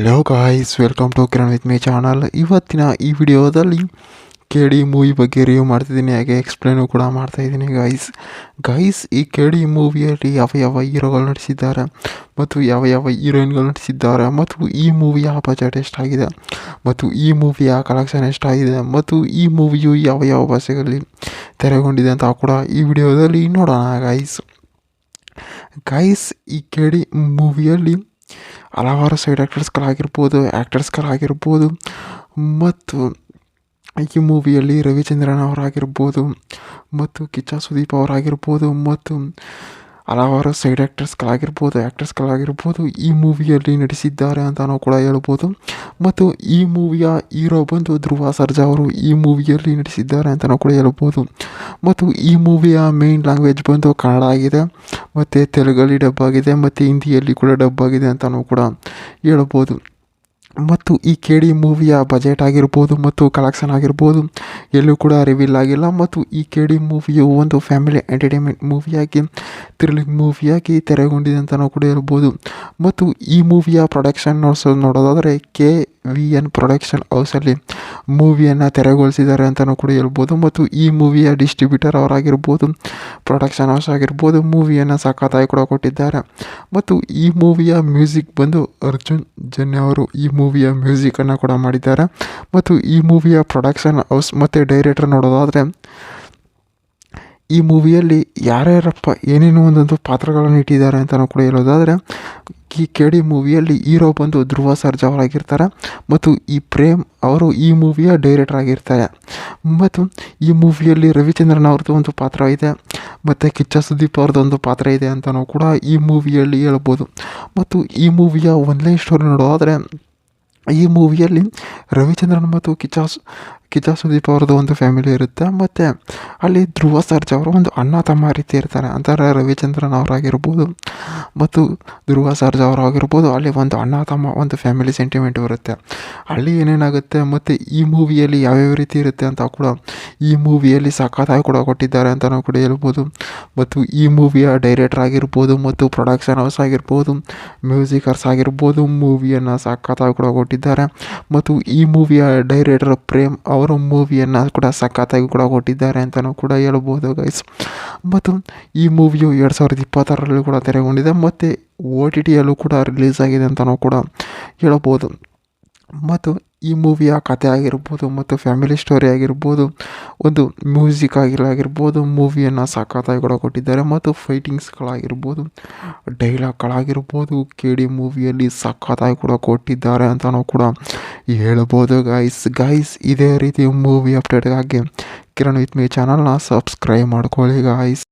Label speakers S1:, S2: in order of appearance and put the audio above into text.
S1: Hello guys, welcome to Kiran with my channel. ಇವತ್ತಿನ ಈ ವಿಡಿಯೋದಲ್ಲಿ ಕೆ ಡಿ ಮೂವಿ ಬಗ್ಗೆ ರಿವ್ಯೂ ಮಾಡ್ತಿದ್ದೀನಿ, ಹಾಗೆ ಎಕ್ಸ್ಪ್ಲೇನು ಕೂಡ ಮಾಡ್ತಾಯಿದ್ದೀನಿ ಗೈಸ್. ಈ ಕೆ ಡಿ ಮೂವಿಯಲ್ಲಿ ಯಾವ ಯಾವ ಹೀರೋಗಳು ನಟಿಸಿದ್ದಾರೆ ಮತ್ತು ಯಾವ ಯಾವ ಹೀರೋಯಿನ್ಗಳು ನಟಿಸಿದ್ದಾರೆ ಮತ್ತು ಈ ಮೂವಿಯ ಬಜೆಟ್ ಎಷ್ಟಾಗಿದೆ ಮತ್ತು ಈ ಮೂವಿಯ ಕಲೆಕ್ಷನ್ ಎಷ್ಟಾಗಿದೆ ಮತ್ತು ಈ ಮೂವಿಯು ಯಾವ ಯಾವ ಭಾಷೆಗಳಲ್ಲಿ ತೆರೆಗೊಂಡಿದೆ ಅಂತ ಕೂಡ ಈ ವಿಡಿಯೋದಲ್ಲಿ ನೋಡೋಣ ಗೈಸ್. ಈ ಕೆ ಡಿ ಮೂವಿಯಲ್ಲಿ ಹಲವಾರು ಸೈಡ್ ಆ್ಯಕ್ಟರ್ಸ್ಗಳಾಗಿರ್ಬೋದು ಮತ್ತು ಈ ಮೂವಿಯಲ್ಲಿ ರವಿಚಂದ್ರನ್ ಅವರಾಗಿರ್ಬೋದು ಮತ್ತು ಕಿಚ್ಚ ಸುದೀಪ್ ಅವರಾಗಿರ್ಬೋದು ಮತ್ತು ಹಲವಾರು ಸೈಡ್ ಆ್ಯಕ್ಟರ್ಸ್ಗಳಾಗಿರ್ಬೋದು ಈ ಮೂವಿಯಲ್ಲಿ ನಟಿಸಿದ್ದಾರೆ ಅಂತಲೂ ಕೂಡ ಹೇಳ್ಬೋದು. ಮತ್ತು ಈ ಮೂವಿಯ ಹೀರೋ ಬಂದು ಧ್ರುವ ಸರ್ಜಾ ಅವರು ಈ ಮೂವಿಯಲ್ಲಿ ನಟಿಸಿದ್ದಾರೆ ಅಂತಲೂ ಕೂಡ ಹೇಳ್ಬೋದು. ಮತ್ತು ಈ ಮೂವಿಯ ಮೇನ್ ಲ್ಯಾಂಗ್ವೇಜ್ ಬಂದು ಕನ್ನಡ ಆಗಿದೆ, ಮತ್ತು ತೆಲುಗಲ್ಲಿ ಡಬ್ ಆಗಿದೆ, ಮತ್ತು ಹಿಂದಿಯಲ್ಲಿ ಕೂಡ ಡಬ್ ಆಗಿದೆ ಅಂತಲೂ ಕೂಡ ಹೇಳ್ಬೋದು. ಮತ್ತು ಈ ಕೆ ಡಿ ಮೂವಿಯ ಬಜೆಟ್ ಆಗಿರ್ಬೋದು ಮತ್ತು ಕಲೆಕ್ಷನ್ ಆಗಿರ್ಬೋದು ಎಲ್ಲೂ ಕೂಡ ರಿವೀಲ್ ಆಗಿಲ್ಲ. ಮತ್ತು ಈ ಕೆ ಡಿ ಮೂವಿಯು ಒಂದು ಫ್ಯಾಮಿಲಿ ಎಂಟರ್ಟೈನ್ಮೆಂಟ್ ಮೂವಿಯಾಗಿ, ಥ್ರಿಲ್ಲಿಂಗ್ ಮೂವಿಯಾಗಿ ತೆರೆಗೊಂಡಿದೆ ಅಂತಲೂ ಕೂಡ ಹೇಳ್ಬೋದು. ಮತ್ತು ಈ ಮೂವಿಯ ಪ್ರೊಡಕ್ಷನ್ ನೋಡೋದಾದರೆ KVN ಪ್ರೊಡಕ್ಷನ್ ಹೌಸಲ್ಲಿ ಮೂವಿಯನ್ನು ತೆರೆಗೊಳಿಸಿದ್ದಾರೆ ಅಂತಲೂ ಕೂಡ ಹೇಳ್ಬೋದು. ಮತ್ತು ಈ ಮೂವಿಯ ಡಿಸ್ಟ್ರಿಬ್ಯೂಟರ್ ಅವರಾಗಿರ್ಬೋದು, ಪ್ರೊಡಕ್ಷನ್ ಹೌಸ್ ಆಗಿರ್ಬೋದು ಮೂವಿಯನ್ನು ಸಖತ್ತಾಗಿ ಕೂಡ ಕೊಟ್ಟಿದ್ದಾರೆ. ಮತ್ತು ಈ ಮೂವಿಯ ಮ್ಯೂಸಿಕ್ ಬಂದು ಅರ್ಜುನ್ ಜನ್ಯ ಅವರು ಈ ಮೂವಿಯ ಮ್ಯೂಸಿಕನ್ನು ಕೂಡ ಮಾಡಿದ್ದಾರೆ. ಮತ್ತು ಈ ಮೂವಿಯ ಪ್ರೊಡಕ್ಷನ್ ಹೌಸ್ ಮತ್ತು ಡೈರೆಕ್ಟರ್ ನೋಡೋದಾದರೆ ಈ ಮೂವಿಯಲ್ಲಿ ಯಾರ್ಯಾರಪ್ಪ ಏನೇನೋ ಒಂದೊಂದು ಪಾತ್ರಗಳನ್ನು ಇಟ್ಟಿದ್ದಾರೆ ಅಂತಲೂ ಕೂಡ ಹೇಳೋದಾದರೆ, ಈ ಕೆ ಡಿ ಮೂವಿಯಲ್ಲಿ ಹೀರೋ ಬಂದು ಧ್ರುವ ಸರ್ಜಾ ಅವರಾಗಿರ್ತಾರೆ ಮತ್ತು ಈ ಪ್ರೇಮ್ ಅವರು ಈ ಮೂವಿಯ ಡೈರೆಕ್ಟರ್ ಆಗಿರ್ತಾರೆ. ಮತ್ತು ಈ ಮೂವಿಯಲ್ಲಿ ರವಿಚಂದ್ರನ್ ಅವ್ರದ್ದು ಒಂದು ಪಾತ್ರ ಇದೆ ಮತ್ತು ಕಿಚ್ಚ ಸುದೀಪ್ ಅವ್ರದ್ದು ಒಂದು ಪಾತ್ರ ಇದೆ ಅಂತಲೂ ಕೂಡ ಈ ಮೂವಿಯಲ್ಲಿ ಹೇಳ್ಬೋದು. ಮತ್ತು ಈ ಮೂವಿಯ ಒನ್ಲೈನ್ ಸ್ಟೋರಿ ನೋಡೋದಾದರೆ, ಈ ಮೂವಿಯಲ್ಲಿ ರವಿಚಂದ್ರನ್ ಮತ್ತು ಕಿಚ್ಚ ಸುದೀಪ್ ಅವ್ರದ್ದು ಒಂದು ಫ್ಯಾಮಿಲಿ ಇರುತ್ತೆ, ಮತ್ತು ಅಲ್ಲಿ ಧ್ರುವ ಸರ್ಜಾ ಅವರು ಒಂದು ಅಣ್ಣ ತಮ್ಮ ರೀತಿ ಇರ್ತಾರೆ ಅಂತಾರೆ. ರವಿಚಂದ್ರನ್ ಅವರಾಗಿರ್ಬೋದು ಮತ್ತು ಧ್ರುವ ಸರ್ಜಾ ಅವರಾಗಿರ್ಬೋದು ಅಲ್ಲಿ ಒಂದು ಅಣ್ಣ ತಮ್ಮ ಒಂದು ಫ್ಯಾಮಿಲಿ ಸೆಂಟಿಮೆಂಟ್ ಇರುತ್ತೆ. ಅಲ್ಲಿ ಏನೇನಾಗುತ್ತೆ ಮತ್ತು ಈ ಮೂವಿಯಲ್ಲಿ ಯಾವ್ಯಾವ ರೀತಿ ಇರುತ್ತೆ ಅಂತ ಕೂಡ ಈ ಮೂವಿಯಲ್ಲಿ ಸಖತ್ತಾಗಿ ಕೂಡ ಕೊಟ್ಟಿದ್ದಾರೆ ಅಂತಲೂ ಕೂಡ ಹೇಳ್ಬೋದು. ಮತ್ತು ಈ ಮೂವಿಯ ಡೈರೆಕ್ಟರ್ ಆಗಿರ್ಬೋದು ಮತ್ತು ಪ್ರೊಡಕ್ಷನ್ ಹೌಸ್ ಆಗಿರ್ಬೋದು, ಮ್ಯೂಸಿಕರ್ಸ್ ಆಗಿರ್ಬೋದು ಮೂವಿಯನ್ನು ಸಖತ್ತಾಗಿ ಕೂಡ ಕೊಟ್ಟಿದ್ದಾರೆ. ಮತ್ತು ಈ ಮೂವಿಯ ಡೈರೆಕ್ಟರ್ ಪ್ರೇಮ್ ಅವರು ಮೂವಿಯನ್ನು ಕೂಡ ಸಖತ್ತಾಗಿ ಕೂಡ ಕೊಟ್ಟಿದ್ದಾರೆ ಅಂತಲೂ ಕೂಡ ಹೇಳ್ಬೋದು ಗೈಸ್. ಮತ್ತು ಈ ಮೂವಿಯು 2026ರಲ್ಲಿ ಕೂಡ ತೆರೆಗೊಂಡಿದೆ ಮತ್ತು OTTಯಲ್ಲೂ ಕೂಡ ರಿಲೀಸ್ ಆಗಿದೆ ಅಂತಲೂ ಕೂಡ ಹೇಳ್ಬೋದು. ಮತ್ತು ಈ ಮೂವಿಯ ಕಥೆ ಆಗಿರ್ಬೋದು ಮತ್ತು ಫ್ಯಾಮಿಲಿ ಸ್ಟೋರಿ ಆಗಿರ್ಬೋದು, ಒಂದು ಮ್ಯೂಸಿಕ್ ಆಗಿರ್ಬೋದು ಮೂವಿಯನ್ನು ಸಖತ್ತಾಗಿ ಕೂಡ ಕೊಟ್ಟಿದ್ದಾರೆ. ಮತ್ತು ಫೈಟಿಂಗ್ಸ್ಗಳಾಗಿರ್ಬೋದು, ಡೈಲಾಗ್ಗಳಾಗಿರ್ಬೋದು ಕೆ ಡಿ ಮೂವಿಯಲ್ಲಿ ಸಖತ್ತಾಗಿ ಕೂಡ ಕೊಟ್ಟಿದ್ದಾರೆ ಅಂತಲೂ ಕೂಡ ಹೇಳ್ಬೋದು ಗೈಸ್. ಇದೇ ರೀತಿ ಮೂವಿ ಅಪ್ಡೇಟ್ಗಾಗಿ ಕಿರಣ್ ವಿತ್ ಮೈ ಚಾನಲ್ನ ಸಬ್ಸ್ಕ್ರೈಬ್ ಮಾಡ್ಕೊಳ್ಳಿ ಗೈಸ್.